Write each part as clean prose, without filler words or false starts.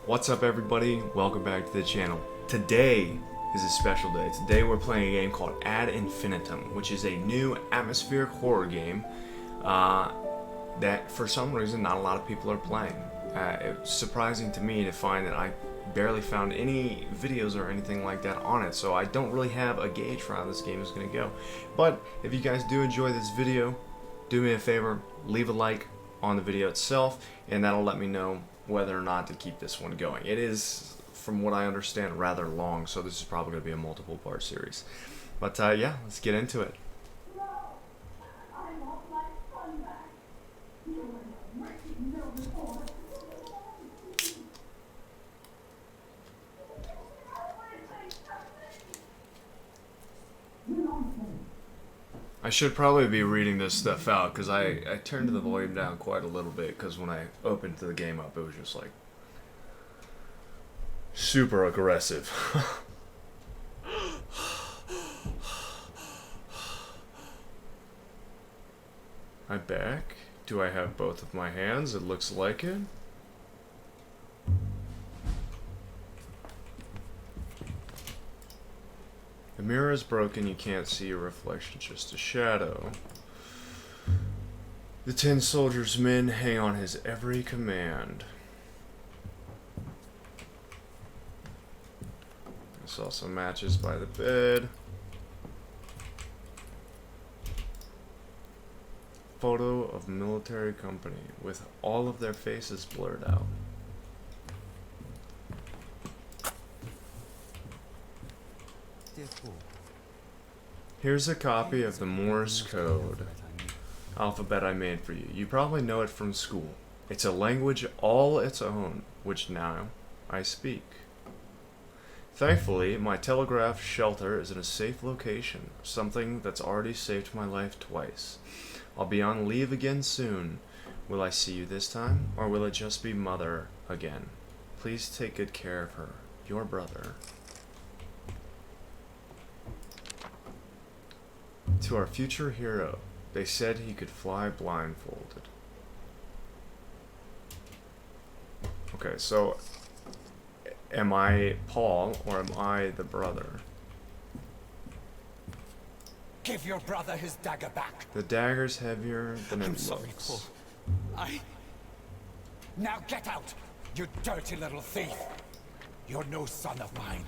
What's up, everybody? Welcome back to the channel. Today is a special day. Today we're playing a game called Ad Infinitum, which is a new atmospheric horror game that for some reason not a lot of people are playing. It's surprising to me to find that I barely found any videos or anything like that on it, so I don't really have a gauge for how this game is going to go. But if you guys do enjoy this video, do me a favor, leave a like on the video itself, and that'll let me know whether or not to keep this one going. It is, from what I understand, rather long, so this is probably going to be a multiple part series. But yeah, let's get into it. I should probably be reading this stuff out because I turned the volume down quite a little bit because when I opened the game up it was just like super aggressive. I'm back. Do I have both of my hands? It looks like it. The mirror is broken, you can't see your reflection, just a shadow. The tin soldier's men hang on his every command. I saw some matches by the bed. Photo of military company with all of their faces blurred out. Here's a copy of the Morse code alphabet I made for you. You probably know it from school. It's a language all its own, which now I speak. Thankfully, my telegraph shelter is in a safe location, something that's already saved my life twice. I'll be on leave again soon. Will I see you this time, or will it just be Mother again? Please take good care of her. Your brother. To our future hero, they said he could fly blindfolded. Okay, so am I Paul or am I the brother? Give your brother his dagger back. The dagger's heavier than it looks. Sorry, Paul. Now get out, you dirty little thief. You're no son of mine.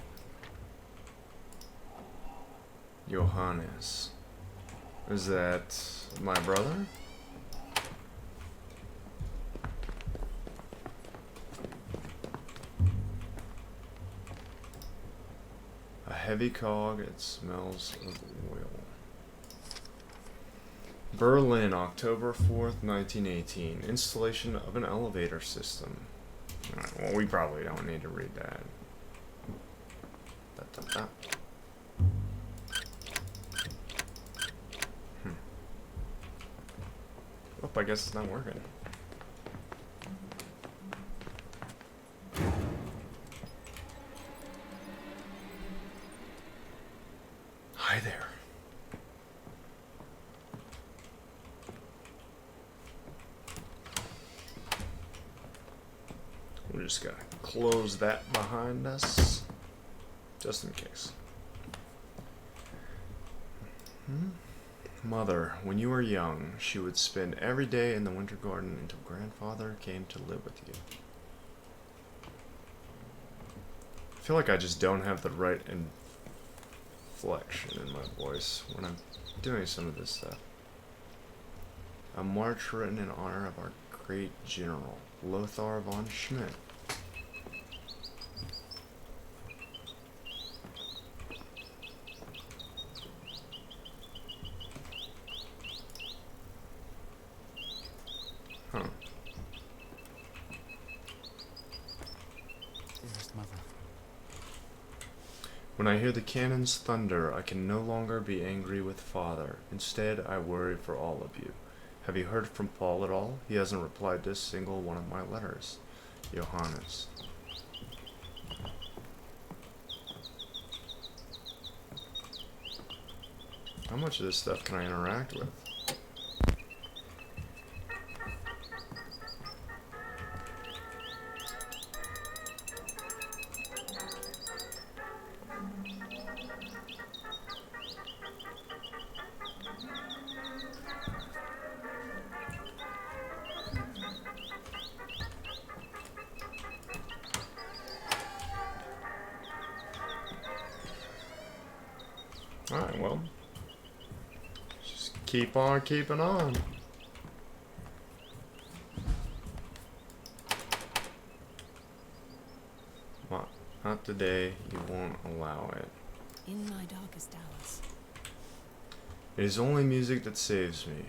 Johannes. Is that my brother? A heavy cog, it smells of oil. Berlin, October 4th, 1918. Installation of an elevator system. Alright, well, we probably don't need to read that. Oh, I guess it's not working. Hi there. We just gotta close that behind us, just in case. Mother, when you were young, she would spend every day in the winter garden until grandfather came to live with you. I feel like I just don't have the right inflection in my voice when I'm doing some of this stuff. A march written in honor of our great general, Lothar von Schmidt. Huh. Dearest mother. When I hear the cannon's thunder, I can no longer be angry with Father. Instead, I worry for all of you. Have you heard from Paul at all? He hasn't replied to a single one of my letters. Johannes. How much of this stuff can I interact with? Alright, well. Just keep on keeping on. What? Not today. You won't allow it. In my darkest hours. It is only music that saves me.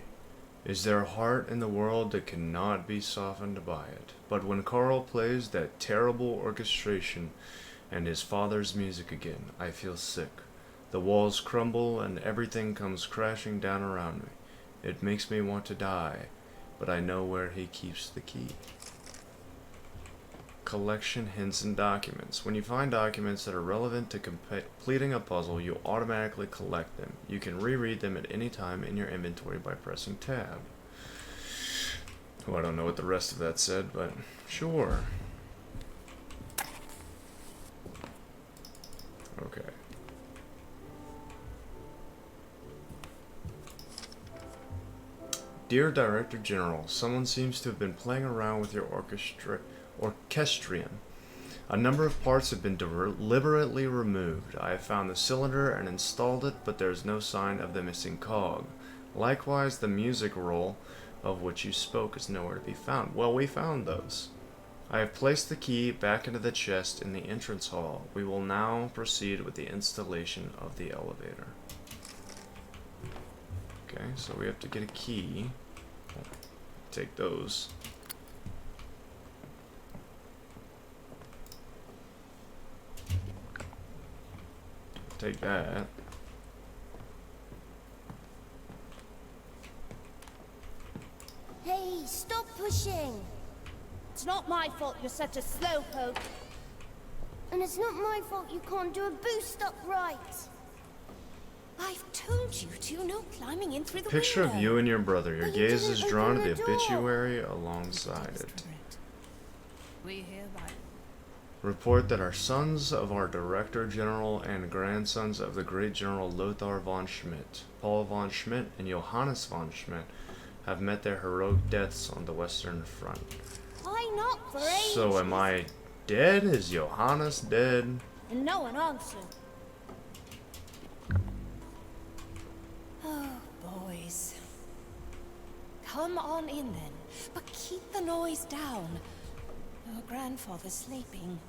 Is there a heart in the world that cannot be softened by it? But when Carl plays that terrible orchestration and his father's music again, I feel sick. The walls crumble and everything comes crashing down around me. It makes me want to die, but I know where he keeps the key. Collection hints and documents. When you find documents that are relevant to completing a puzzle, you automatically collect them. You can reread them at any time in your inventory by pressing tab. Oh, I don't know what the rest of that said, but sure. Okay. Dear Director General, someone seems to have been playing around with your orchestrion. A number of parts have been deliberately removed. I have found the cylinder and installed it, but there is no sign of the missing cog. Likewise, the music roll of which you spoke is nowhere to be found. Well, we found those. I have placed the key back into the chest in the entrance hall. We will now proceed with the installation of the elevator. Okay, so we have to get a key. Take those. Take that. Hey, stop pushing! It's not my fault you're such a slowpoke. And it's not my fault you can't do a boost up right. I've told you to, no climbing in through the Picture window. of you and your brother. Your But you gaze didn't is drawn to open the the door. obituary alongside That's it. correct. We hereby Report that our sons of our Director General and grandsons of the great General Lothar von Schmidt, Paul von Schmidt, and Johannes von Schmidt have met their heroic deaths on the Western Front. I knocked for ages. So am I dead? Is Johannes dead? And no one answered. Oh, boys. Come on in then, but keep the noise down. Your grandfather's sleeping.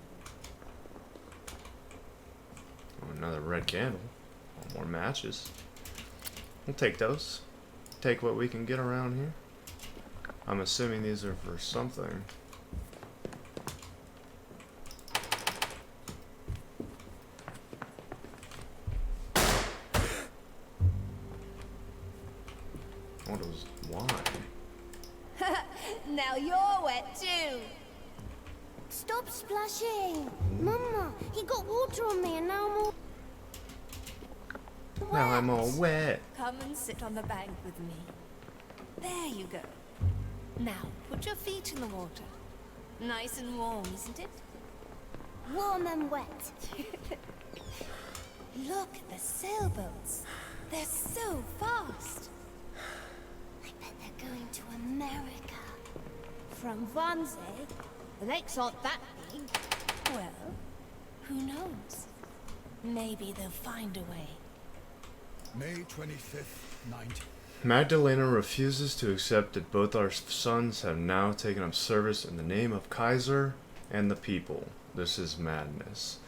Oh, another red candle. Oh, more matches. We'll take those. Take what we can get around here. I'm assuming these are for something. What was why? Now you're wet too. Stop splashing! Mama, he got water on me and now I'm all Now I'm all wet. Come and sit on the bank with me. There you go. Now, put your feet in the water. Nice and warm, isn't it? warm and wet. Look at the sailboats. They're so fast. I bet they're going to America. From Wannsee, the lakes aren't that big. Well, who knows? Maybe they'll find a way. May 25th, 19. Magdalena refuses to accept that both our sons have now taken up service in the name of Kaiser and the people. This is madness.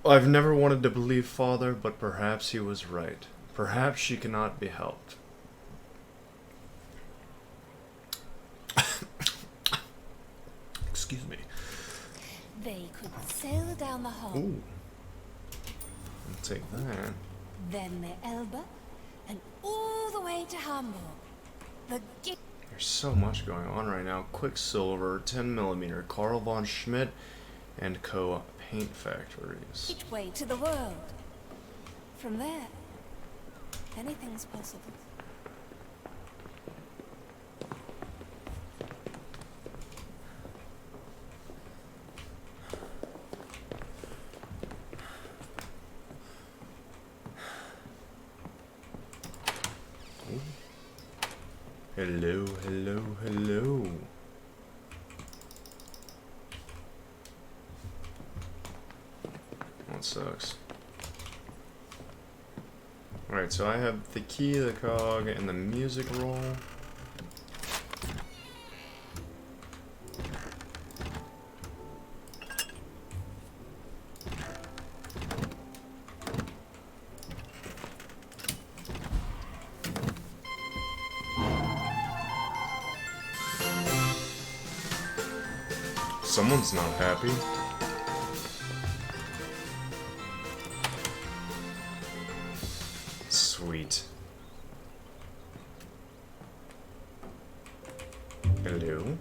I've never wanted to believe Father, but perhaps he was right. Perhaps she cannot be helped. Excuse me. They could sail down the Hall, Ooh. I'll take that. then the Elbe, and all the way to Hamburg. The gate. There's so much going on right now. Quicksilver, 10mm, Carl von Schmidt, and Co. paint factories. Way to the world. From there, anything's possible. Hello, hello, hello. That sucks. Alright, so I have the key, the cog, and the music roll. Someone's not happy. Sweet. Hello?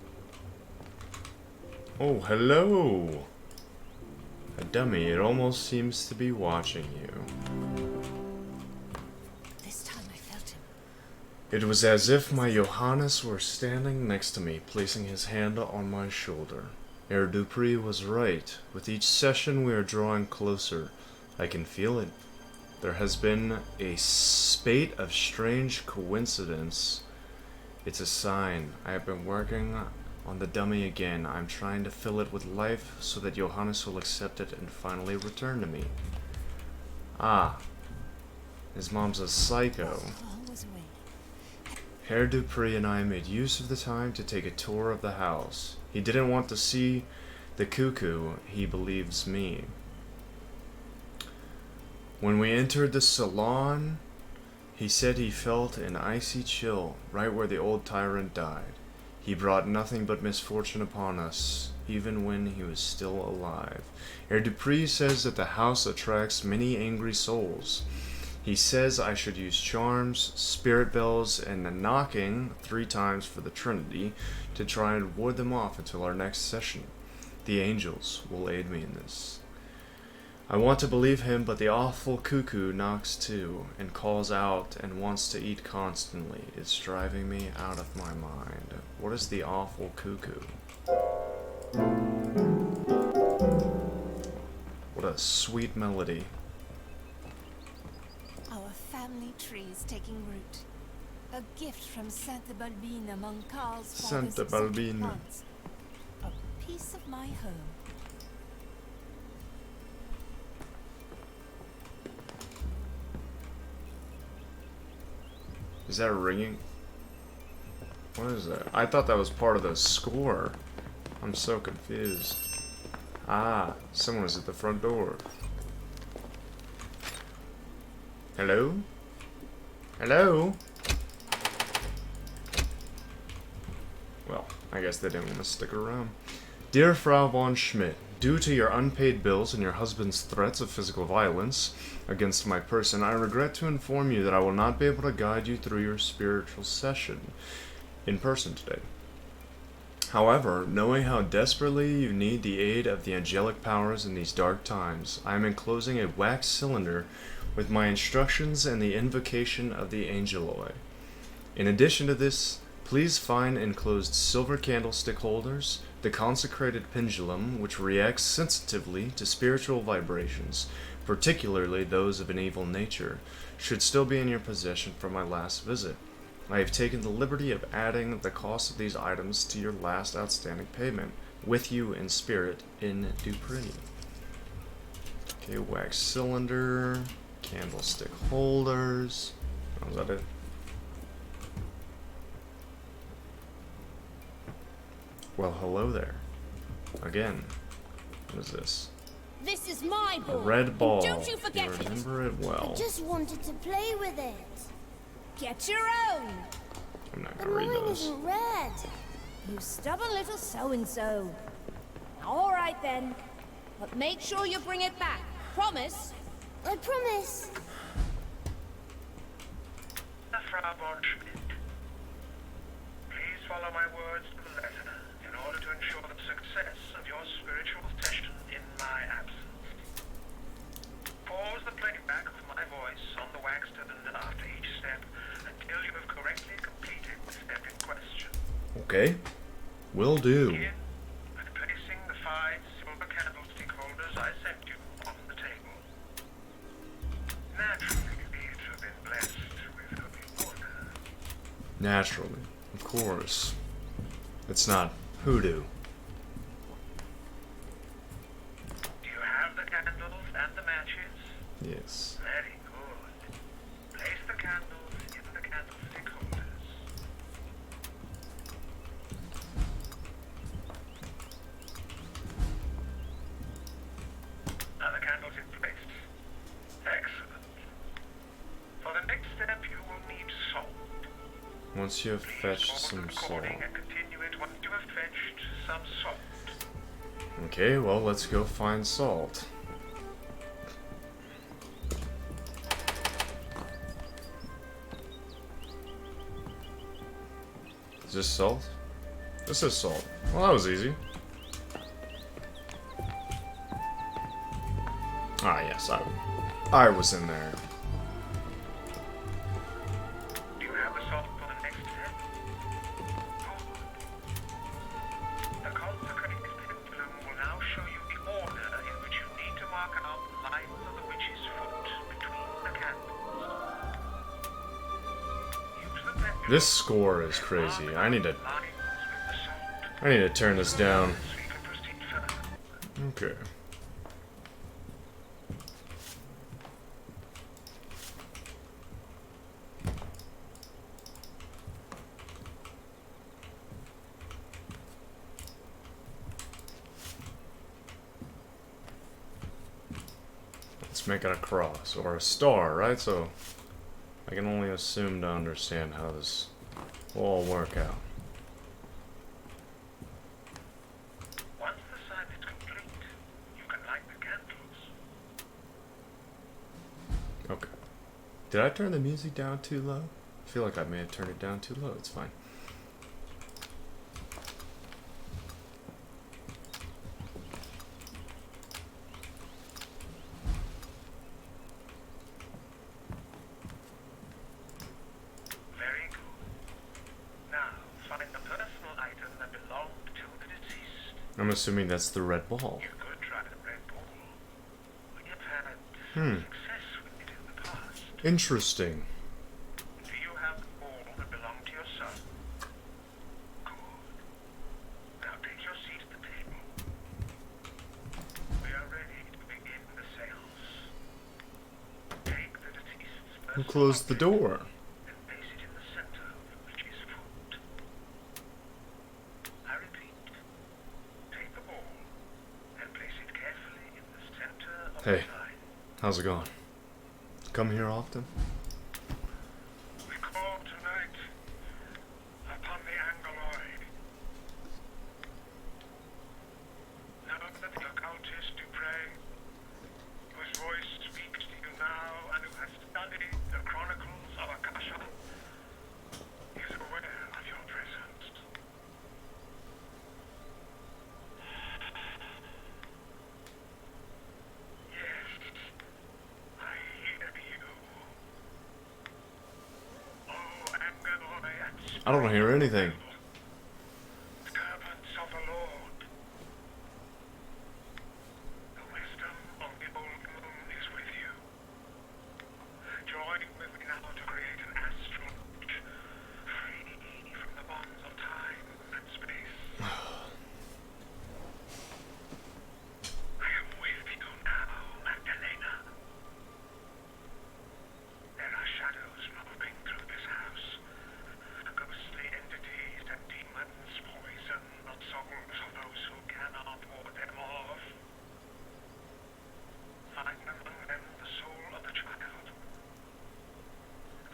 Oh, hello! A dummy, it almost seems to be watching you. This time I felt him. It was as if my Johannes were standing next to me, placing his hand on my shoulder. Herr Dupree was right. With each session we are drawing closer. I can feel it. There has been a spate of strange coincidence. It's a sign. I have been working on the dummy again. I'm trying to fill it with life so that Johannes will accept it and finally return to me. Ah. His mom's a psycho. Always away. Herr Dupree and I made use of the time to take a tour of the house. He didn't want to see the cuckoo, he believes me. When we entered the salon, he said he felt an icy chill right where the old tyrant died. He brought nothing but misfortune upon us, even when he was still alive. Herr Dupree says that the house attracts many angry souls. He says I should use charms, spirit bells, and the knocking 3 times for the Trinity to try and ward them off until our next session. The angels will aid me in this. I want to believe him, but the awful cuckoo knocks too, and calls out and wants to eat constantly. It's driving me out of my mind. What is the awful cuckoo? What a sweet melody. Our family tree is taking root. A gift from Santa Balbina among Carl's Santa father's exotic Balbina. plants. A piece of my home. Is that ringing? What is that? I thought that was part of the score. I'm so confused. Ah, someone is at the front door. Hello? Hello? Well, I guess they didn't want to stick around. Dear Frau von Schmidt, due to your unpaid bills and your husband's threats of physical violence against my person, I regret to inform you that I will not be able to guide you through your spiritual session in person today. However, knowing how desperately you need the aid of the angelic powers in these dark times, I am enclosing a wax cylinder with my instructions and the invocation of the angeloi. In addition to this, please find enclosed silver candlestick holders, the consecrated pendulum, which reacts sensitively to spiritual vibrations, particularly those of an evil nature, should still be in your possession from my last visit. I have taken the liberty of adding the cost of these items to your last outstanding payment, with you in spirit in Dupree. Okay, wax cylinder, candlestick holders. Oh, is that it? Well, hello there. Again. What is this? This is my A ball. red ball. Don't you forget it. remember it well. I just wanted to play with it. Get your own. I'm not But gonna read mine those. isn't red. You stubborn little so-and-so. All right then. But make sure you bring it back. Promise? I promise. Frau von Schmidt, please follow my words to the letter in order to ensure the success of your spiritual session in my absence. Pause the playback of my voice on the wax cylinder after each step until you have correctly completed the step in question. Okay. Will do. Begin with placing the 5 silver candlestick holders I sent you on the table. Naturally, these have been blessed with holy water. Naturally. Of course. It's not hoodoo. Do you have the candles and the matches? Yes. Very good. Place Once you have fetched some salt. And continue it once you have fetched some salt. Okay, well, let's go find salt. Is this salt? This is salt. Well, that was easy. Ah, yes, I was in there. Do you have the salt for the next step? The consecrated pendulum will now show you the order in which you need to mark out the lines of the witch's foot between the candles. Use the pendulum. This score is crazy. I need to turn this down. Okay. Let's make it a cross or a star, right? So I can only assume to understand how this will all work out. Once the sign is complete, you can light the candles. Okay. Did I turn the music down too low? I feel like I may have turned it down too low. It's fine. Very good. Now, find the personal item that belonged to the deceased. I'm assuming that's the red ball. You could try the red ball. You've had success with it in the past. Interesting. Do you have the ball that belonged to your son? Good. Now take your seat at the table. We are ready to begin the seance. Take the deceased's Who personal closed the object door? and place it in the center of the witch's foot. I repeat, take the ball and place it carefully in the center of Hey. the sign. How's it going? Come here often? We call tonight upon the Angoloid. Know that the occultist do pray, whose voice speaks to you now and who has studied the chronicles of Akasha, is aware of your presence. Yes, I hear you. Oh, Angoloid and I don't hear anything. servants of the Lord. The wisdom of the old moon is with you. Join with me now to create an astral bridge, free from the bonds of time and space. I am with you now, Magdalena. There are shadows moving through this house. Ghostly entities and demons poison the souls of those who cannot ward them off. Find among them the soul of the child.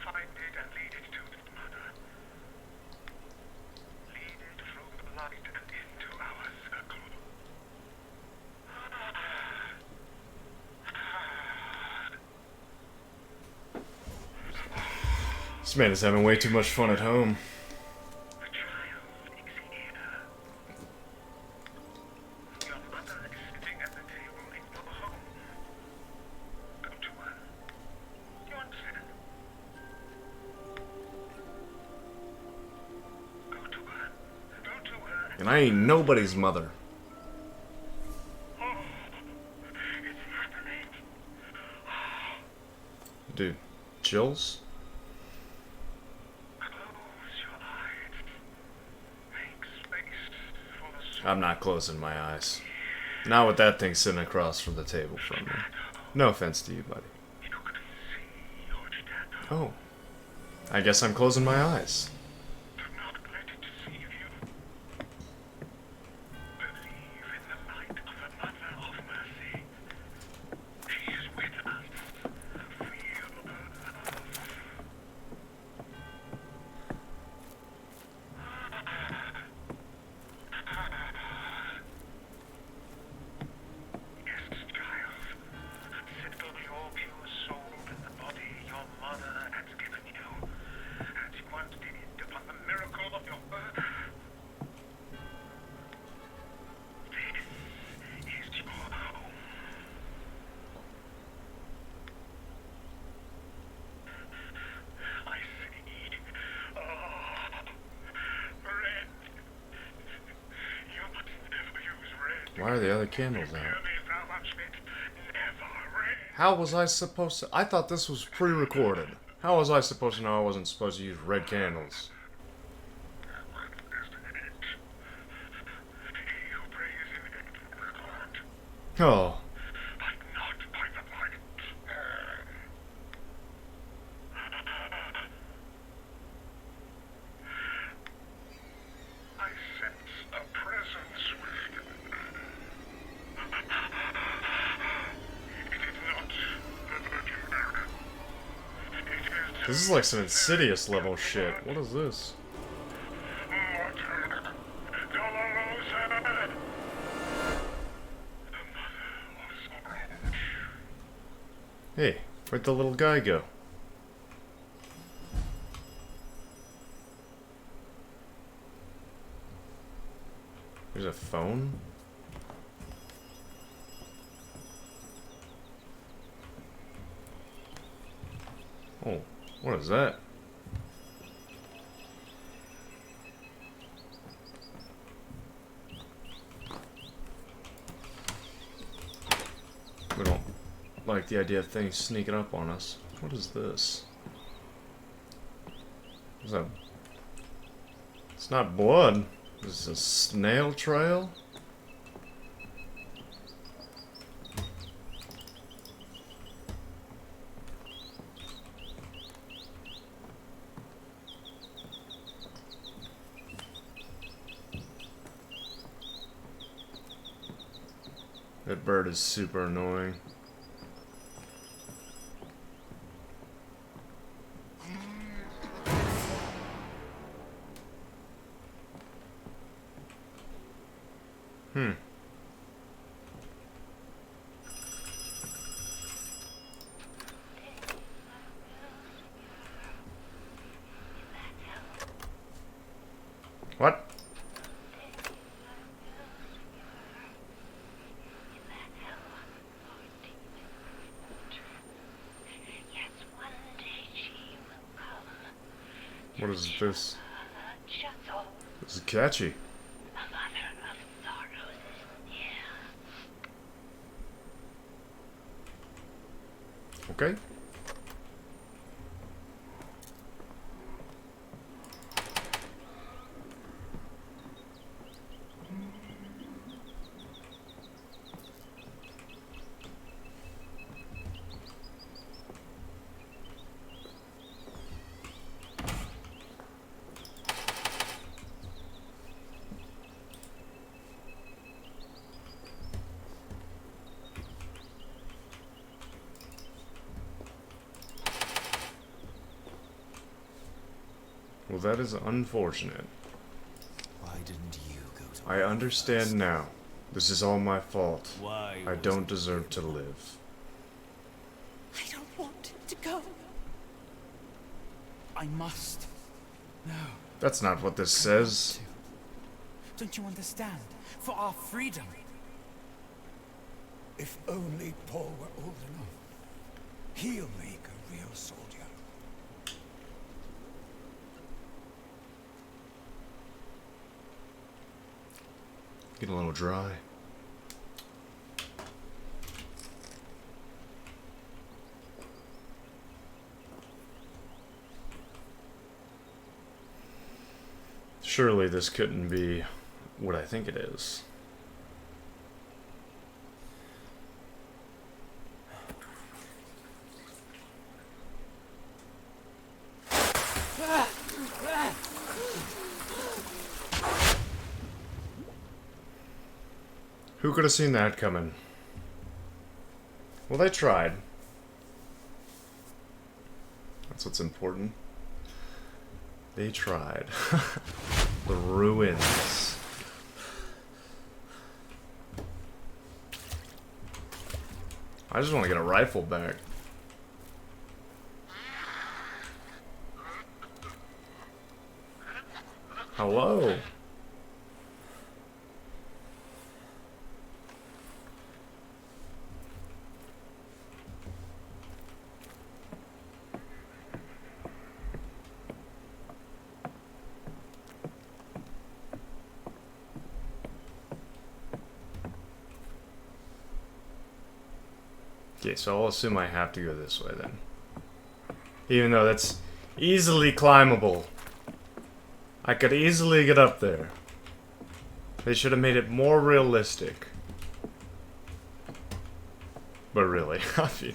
Find it and lead it to its mother. Lead it through the light and into our circle. This man is having way too much fun at home. The child is here. Your mother is sitting at the table in your home. Go to her. You understand? Go to her. Go to her. And I ain't nobody's mother. Oh, it's happening. Dude, chills? Close your eyes. Make space for the soul. I'm not closing my eyes. Not with that thing sitting across from the table from me. No offense to you, buddy. You could see your shadow. Oh. I guess I'm closing my eyes. Do not let it deceive you. Believe in the light of the Mother of Mercy. She is with us. Feel her love. Why are the other candles out? Hear me, Frau von Schmidt. Never ring. How was I supposed to? I thought this was pre-recorded. How was I supposed to know I wasn't supposed to use red candles? What is it? He who prays in it will record, Oh, but not by the light. I sense a presence within. It is not the Virgin Mary. It is this is like some Insidious level shit. What is this? Mortar Dolorosa, the mother of sorrow. Hey, where'd the little guy go? There's a phone? Oh, what is that? We don't like the idea of things sneaking up on us. What is this? What's that? It's not blood. This is a snail trail? That bird is super annoying. What? What is this? This is catchy. Okay. Well, that is unfortunate. Why didn't you go to I understand now. This is all my fault. Why I don't deserve to live. I don't want him to go. I must. No. That's not what this says. Don't you understand? For our freedom. If only Paul were old enough. He'll make a real soldier. Getting a little dry. Surely this couldn't be what I think it is. Who could have seen that coming? Well, they tried. That's what's important. They tried. The ruins. I just want to get a rifle back. Hello. Okay, so I'll assume I have to go this way then. Even though that's easily climbable. I could easily get up there. They should have made it more realistic. But really,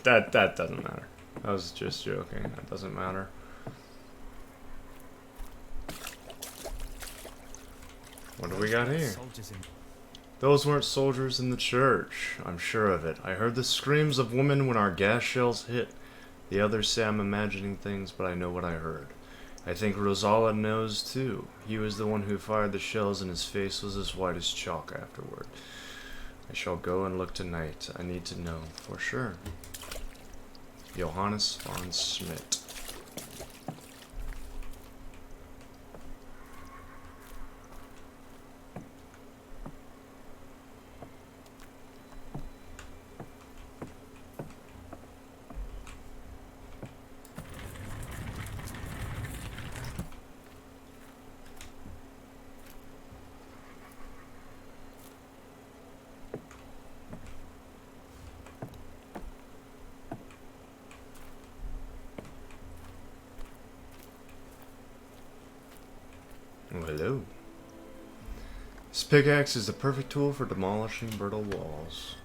that doesn't matter. I was just joking. That doesn't matter. What do we got here? Those weren't soldiers in the church. I'm sure of it. I heard the screams of women when our gas shells hit. The others say I'm imagining things, but I know what I heard. I think Rosala knows too. He was the one who fired the shells and his face was as white as chalk afterward. I shall go and look tonight. I need to know for sure. Johannes von Schmidt. Oh, hello. This pickaxe is the perfect tool for demolishing brittle walls.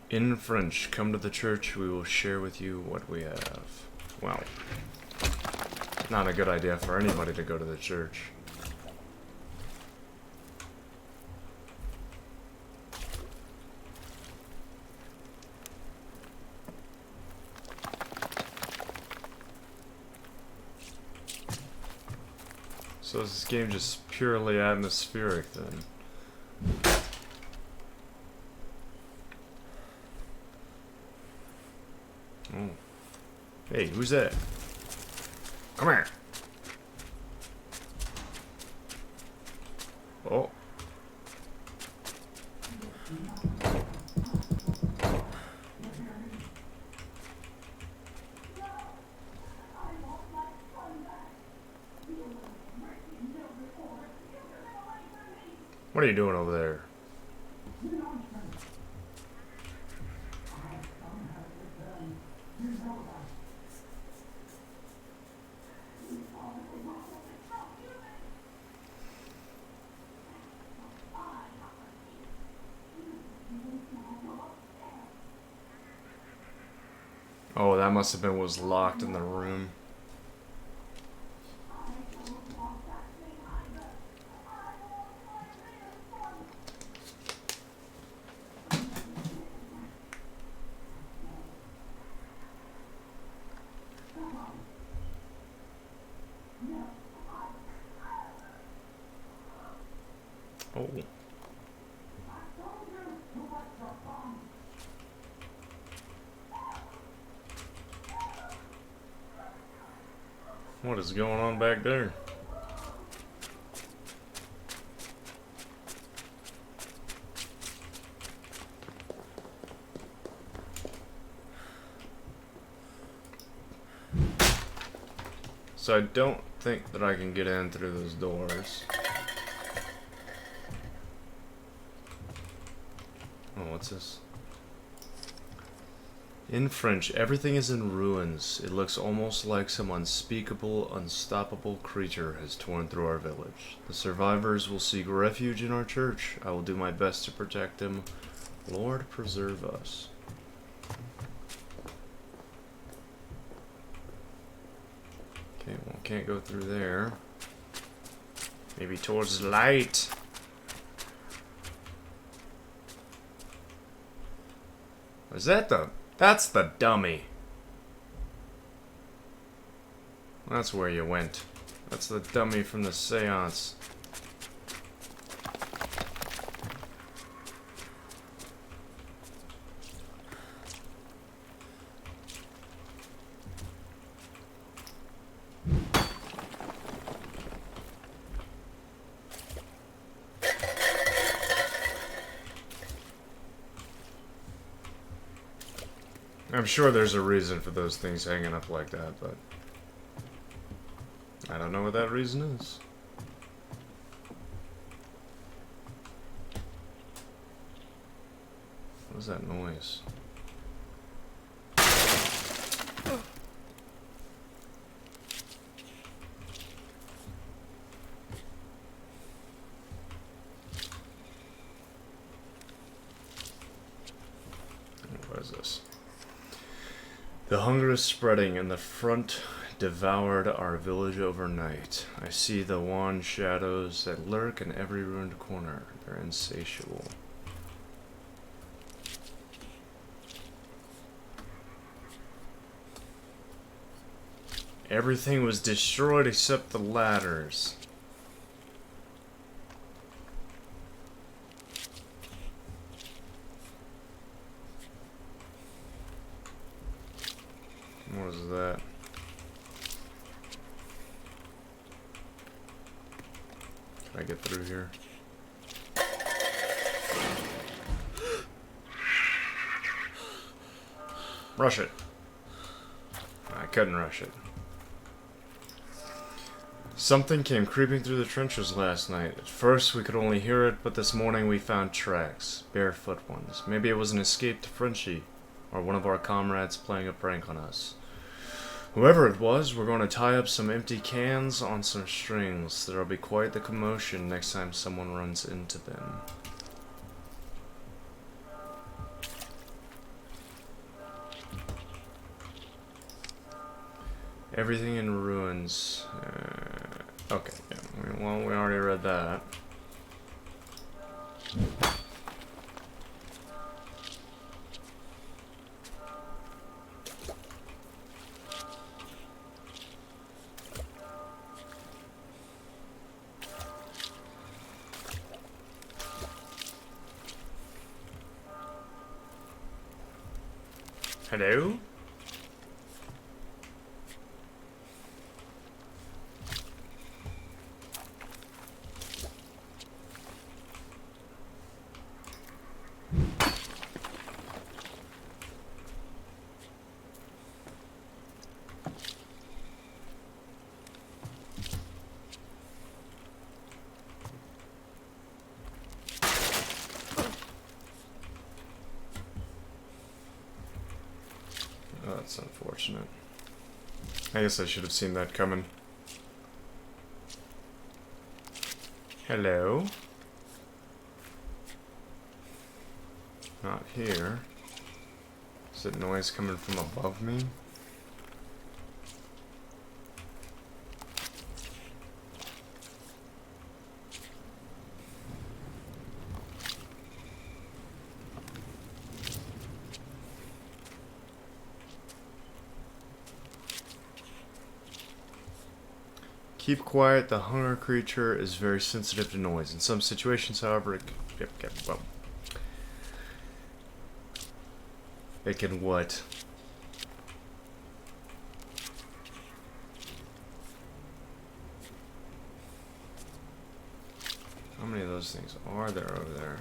In French, come to the church, we will share with you what we have. Well, not a good idea for anybody to go to the church. So is this game just purely atmospheric then? Oh. Hey, who's that? Come here. Oh. What are you doing over there? Oh, that must have been what was locked in the room. Oh. What is going on back there? So I don't think that I can get in through those doors. Oh, what's this? In French, everything is in ruins. It looks almost like some unspeakable, unstoppable creature has torn through our village. The survivors will seek refuge in our church. I will do my best to protect them. Lord, preserve us. Okay, well, can't go through there. Maybe towards the light. Is that the... That's the dummy. That's where you went. That's the dummy from the seance. I'm sure there's a reason for those things hanging up like that, but I don't know what that reason is. What is that noise? What is this? The hunger is spreading, and the front devoured our village overnight. I see the wan shadows that lurk in every ruined corner. They're insatiable. Everything was destroyed except the ladders. What was that? Can I get through here? Rush it. I couldn't rush it. Something came creeping through the trenches last night. At first we could only hear it, but this morning we found tracks. Barefoot ones. Maybe it was an escaped Frenchie, or one of our comrades playing a prank on us. Whoever it was, we're going to tie up some empty cans on some strings. There'll be quite the commotion next time someone runs into them. Everything in ruins. Okay, yeah. Well, we already read that. Hello? Oh, that's unfortunate. I guess I should have seen that coming. Hello? Not here. Is it noise coming from above me? Keep quiet, the hunger creature is very sensitive to noise. In some situations, however, it can what? How many of those things are there over there?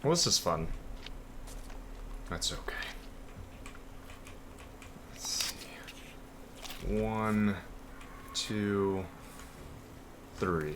Well, this is fun. That's okay. Let's see. 1, 2, 3.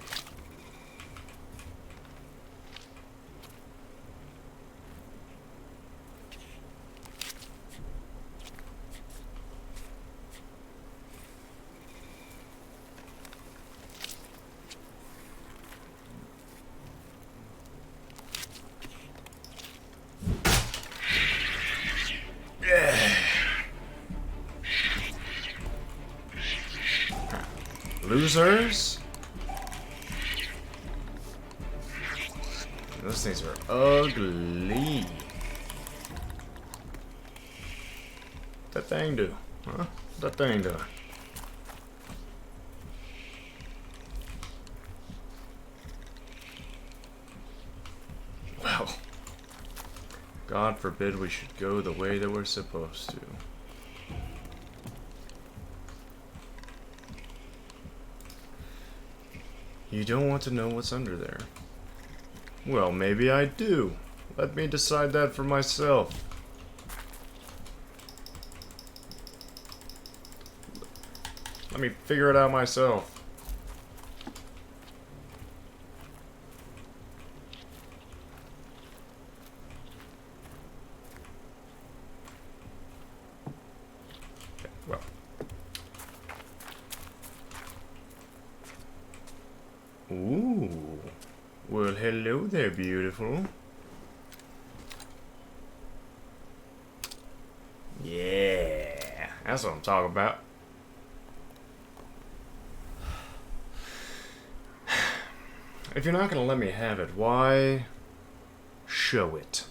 Losers? Those things are ugly. What that thing do? Huh? What that thing do? Well, God forbid we should go the way that we're supposed to. You don't want to know what's under there. Well, maybe I do. Let me decide that for myself. Let me figure it out myself. Okay, well. Ooh. Well, hello there, beautiful. Yeah, that's what I'm talking about. If you're not gonna let me have it, why show it?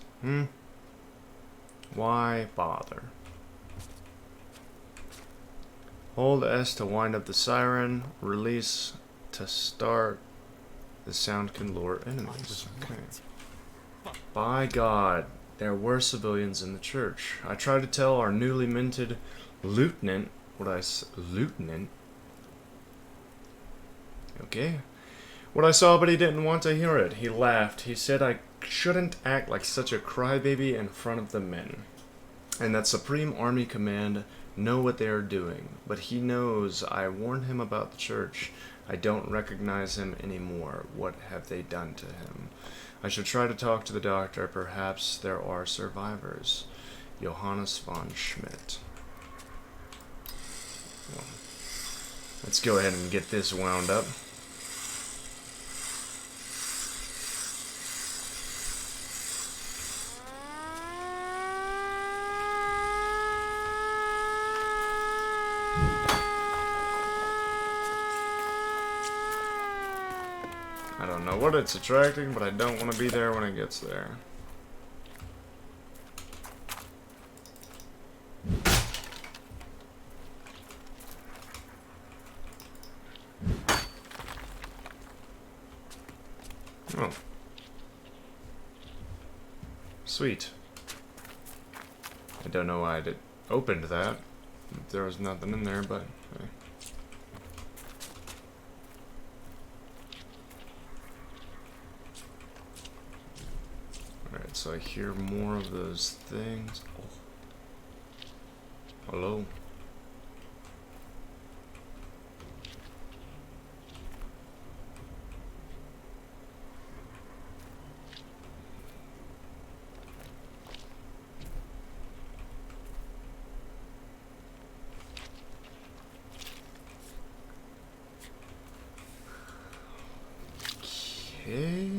Why bother? Hold S to wind up the siren. Release to start. The sound can lure enemies. Okay. By God, there were civilians in the church. I tried to tell our newly minted lieutenant lieutenant? Okay. What I saw, but he didn't want to hear it. He laughed. He said I shouldn't act like such a crybaby in front of the men. And that Supreme Army Command know what they are doing. But he knows I warned him about the church. I don't recognize him anymore. What have they done to him? I should try to talk to the doctor. Perhaps there are survivors. Johannes von Schmidt. Well, let's go ahead and get this wound up. I don't know what it's attracting, but I don't want to be there when it gets there. Oh. Sweet. I don't know why I opened that. There was nothing in there, but... Hey. Alright, so I hear more of those things. Oh. Hello. Okay.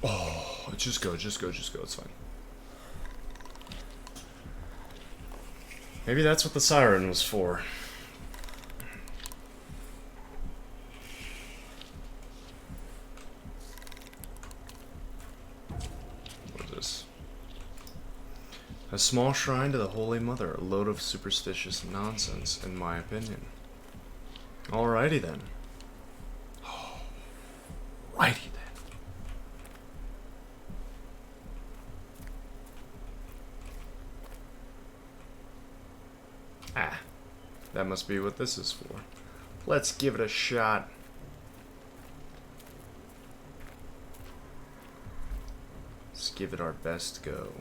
Oh, just go, it's fine. Maybe that's what the siren was for. What is this? A small shrine to the Holy Mother, a load of superstitious nonsense, in my opinion. Alrighty then. Righty then. Ah, that must be what this is for. Let's give it a shot. Let's give it our best go.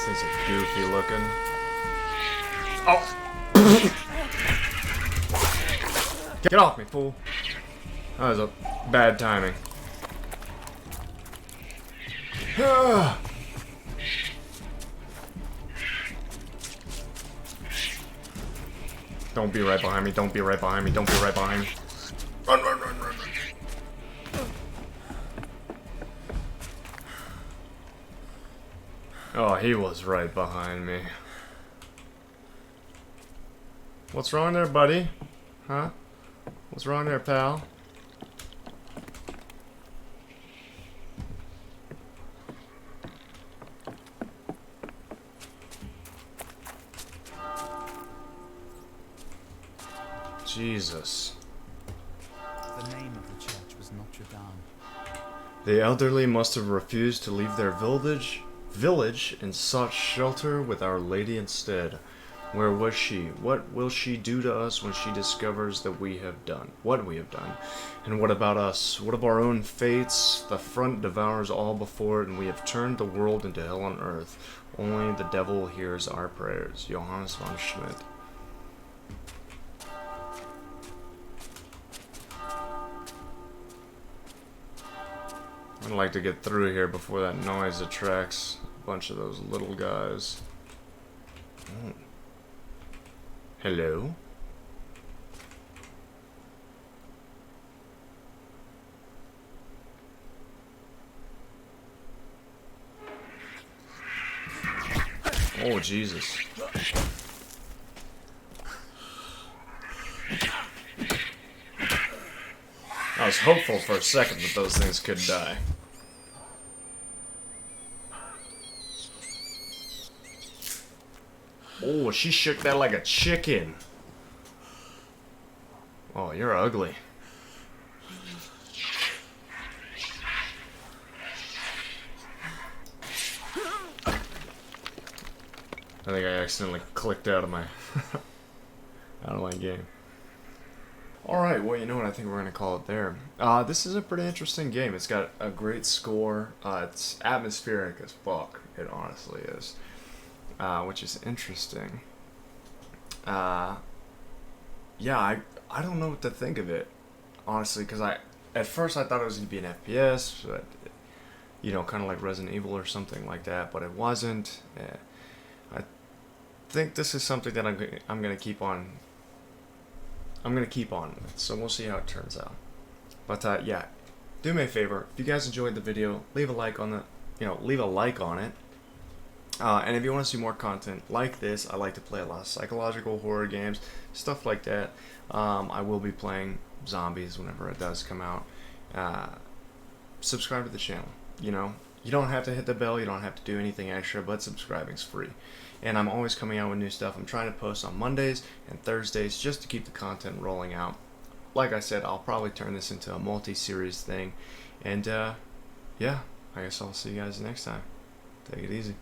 These are goofy looking. Oh! Get off me, fool! That was a bad timing. Don't be right behind me, don't be right behind me, don't be right behind me. Run, run, run, run, run. Oh, he was right behind me. What's wrong there, buddy? Huh? What's wrong there, pal? Jesus. The name of the church was Notre Dame. The elderly must have refused to leave their village and sought shelter with Our Lady instead. Where was she? What will she do to us when she discovers that we have done what we have done? And what about us? What of our own fates? The front devours all before it, and we have turned the world into hell on earth. Only the devil hears our prayers. Johannes von Schmidt. I'd like to get through here before that noise attracts a bunch of those little guys. Oh. Hello? Oh, Jesus. I was hopeful for a second that those things could die. Oh, she shook that like a chicken. Oh, you're ugly. I think I accidentally clicked out of my game. Alright, well, you know what, I think we're going to call it there. This is a pretty interesting game. It's got a great score. It's atmospheric as fuck. It honestly is. Which is interesting. Yeah, I don't know what to think of it, honestly, because at first I thought it was going to be an FPS, but, you know, kind of like Resident Evil or something like that, but it wasn't. I think this is something that I'm going to keep on. I'm going to keep on with, so we'll see how it turns out. But, yeah, do me a favor. If you guys enjoyed the video, leave a like on it. And if you want to see more content like this, I like to play a lot of psychological horror games, stuff like that. I will be playing zombies whenever it does come out. Subscribe to the channel. You know, you don't have to hit the bell, you don't have to do anything extra, but subscribing's free. And I'm always coming out with new stuff. I'm trying to post on Mondays and Thursdays just to keep the content rolling out. Like I said, I'll probably turn this into a multi-series thing. And yeah, I guess I'll see you guys next time. Take it easy.